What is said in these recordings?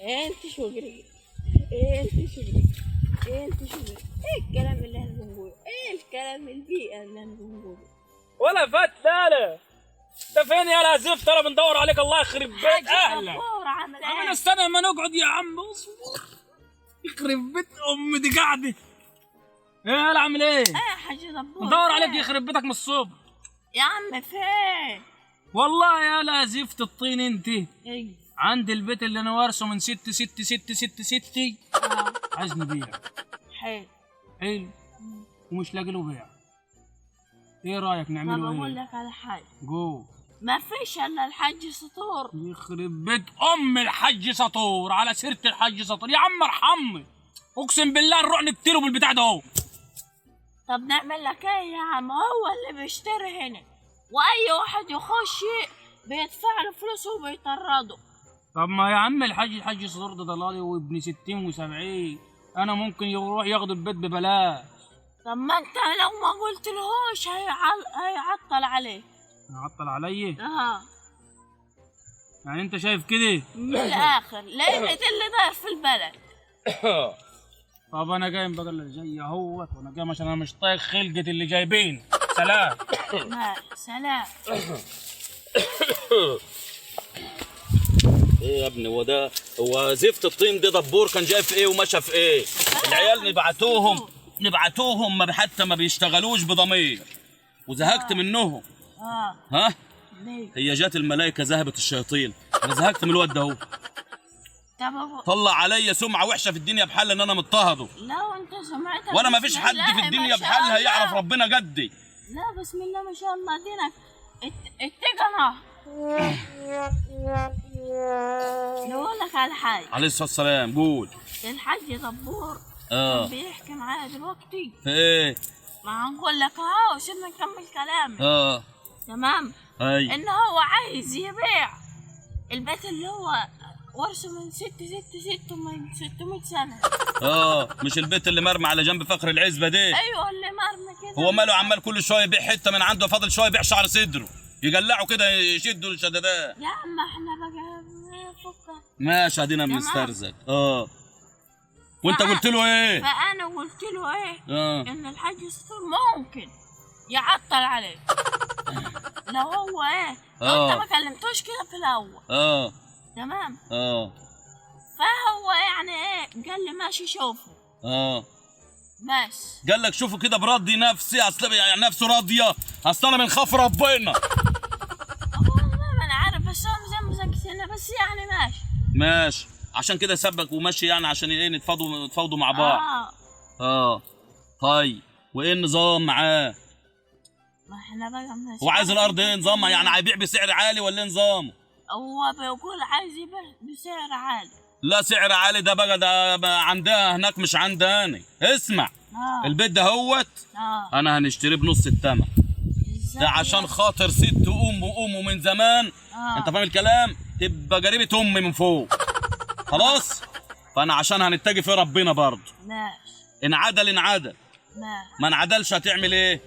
انت شو قريب؟ انت شو قريب؟ انت شو قريب؟ ايه الكلام اللي احنا بنقوله؟ ايه الكلام البيئة اللي احنا بنقوله؟ ولا فات لا انت فين يا زفت؟ انا بندور عليك الله يخرب بيت اهلك. عمال استنى ما نقعد يا عم اصبر. يخرب بيت امي دي قاعده. ايه يلا عامل ايه؟ ايه يا حاج دبور ندور عليك يخرب بيتك من الصبح. يا عم فين؟ والله يا زفت الطين انت. ايه عند البيت اللي انا وارثه من ستي عايز نبيع. حلو حلو ومش لاقي له بيع. ايه رايك نعمله ايه؟ طب اقول لك على حاجه. جو ما فيش الا الحاج سطور. يخرب بيت ام الحاج سطور. على سيره الحاج سطور يا عم ارحمني اقسم بالله نروح نقتله بالبتاع ده اهو. طب نعمل لك ايه يا عم؟ هو اللي بيشتري هنا واي واحد يخش بيدفع له فلوس وبيطرده. طب ما يا عم الحاج سطور ده ضلالي وابن 60 و70. انا ممكن يروح ياخد البيت ببلاش. طب ما انت لو ما قلت لهوش هيعطل عليه. يعطل علي؟ اه يعني انت شايف كده؟ من الاخر لان ده اللي داير في البلد. طب انا جاي بقى اللي جاي اهوت وانا جاي عشان انا مش طايق خلقة اللي جايبين. سلام. سلام. ايه يا ابني هو زفت الطين ده دبور كان جاي في ايه ومشى في ايه؟ العيال نبعتوهم حتى ما بيشتغلوش بضمير وزهقت منهم. ها؟ هي جات الملائكه ذهبت الشياطين. انا زهقت من الواد ده اهو. طلع عليا سمعه وحشه في الدنيا بحال ان انا مضطهده. لا انت سمعتها وانا ما فيش حد في الدنيا بحالها يعرف ربنا قدي. لا بسم الله ما شاء الله دينك اتقنا. نقول لك على حاجه. عليه الصلاه والسلام. قول. الحاج دبور كان بيحكي معايا دلوقتي. في ايه؟ ما هنقول لك اهو سيبنا نكمل كلامي. تمام. اي ان هو عايز يبيع البيت اللي هو ورثه من 600 سنه. مش البيت اللي مرمى على جنب فخر العزبه دي؟ ايوه اللي مرمى كده. هو ماله عمال كل شويه يبيع حته من عنده فاضل شويه يبيع شعر صدره يقلعوا كده يشدوا الشدادات. يا عم احنا بقى فكك. ماشي ادينا بنسترزق. وانت قلت له ايه؟ فانا قلت له ايه؟ ان الحاج سطور ممكن يعطل عليه. لو هو ايه؟ انت ما كلمتوش كده في الاول. تمام. فهو يعني ايه؟ قال لي ماشي شوفه. بس قال لك شوفوا كده برضي نفسي اصل يعني نفسه راضيه اصل انا من خوف ربنا. والله ما انا عارف بس هو مزكتنا بس يعني ماشي عشان كده سبك وماشي يعني عشان ايه نتفاوضوا مع بعض. طيب وايه النظام معاه؟ ما احنا بقى ماشي. هو عايز الارض ايه نظامها؟ يعني هيبيع بسعر عالي ولا ايه نظامه؟ هو بيقول عايز يبيع بسعر عالي. لا سعر عالي ده بقى عندها هناك مش عندها. اسمع. البيت ده هوت انا هنشتريه بنص الثمن. ده عشان خاطر ست امه من زمان. انت فاهم الكلام؟ تبقى قريبة امي من فوق. خلاص؟ فانا عشان هنتجي في ربنا برضه. ماشي. ان عدل ماشي. ما انعدلش هتعمل ايه؟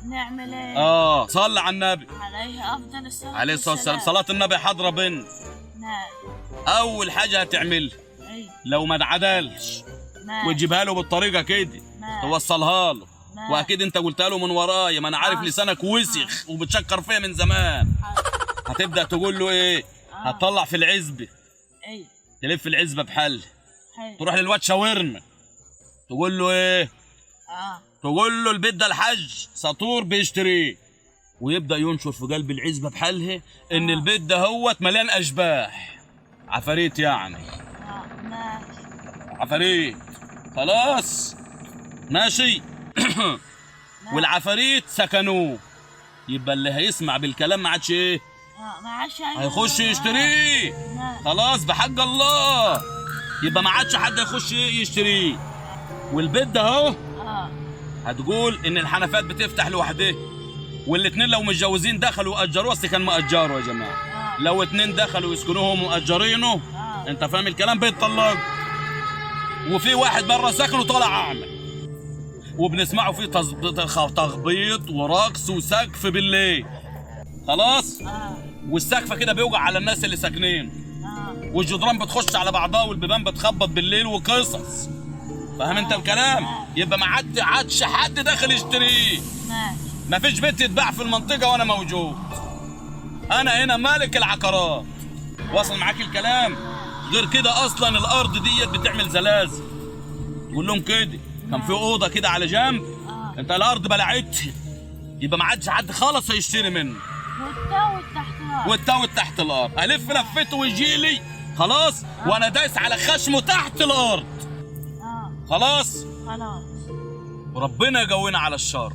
نعمل ايه؟ صلي على النبي عليه افضل الصلاه عليه الصلاه والسلام. صلاه النبي حاضره بينا. اول حاجه هتعمل لو ما انعدلش وتجيبها له بالطريقه كده توصلها له. واكيد انت قلتها له من ورايا ما انا عارف لسانك وسخ وبتشكر فيا من زمان. هتبدا تقول له ايه؟ هتطلع في العزبه. تلف العزبه بحل. تروح للواد شاورما تقول له ايه؟ تقول له البيت ده الحاج سطور بيشتريه ويبدا ينشر في قلب العزبه بحالها ان البيت ده هوت مليان اشباح عفاريت يعني. عفاريت. خلاص ماشي. والعفاريت سكنوه. يبقى اللي هيسمع بالكلام ما عادش ايه؟ هيخش يشتريه. خلاص بحق الله. يبقى ما عادش حد يخش يشتريه. والبيت ده اهو هتقول ان الحنفات بتفتح لوحدها والاتنين لو متجوزين دخلوا اجروه. اصل كان مأجره يا جماعه. لو اتنين دخلوا يسكنوهم مأجرينه انت فاهم الكلام بيتطلقوا. وفي واحد بره ساكن وطالع اعمى وبنسمعه فيه تخبيط ورقص وسقف بالليل. خلاص. والسقف كده بيوجع على الناس اللي ساكنين والجدران بتخش على بعضها والبيبان بتخبط بالليل وقصص. فاهم انت الكلام؟ يبقى ما عادش حد داخل يشتريه. مفيش بيت يتباع في المنطقه وانا موجود. انا هنا مالك العقارات. واصل معاك الكلام؟ غير كده اصلا الارض ديت بتعمل زلازل. قول لهم كده. كان في اوضه كده على جنب، انت الارض بلعتها، يبقى ما عادش حد خالص هيشتري منه. والتاوت تحت الارض الف لفته ويجي لي خلاص وانا دايس على خشمه تحت الارض. خلاص وربنا يقوينا على الشر.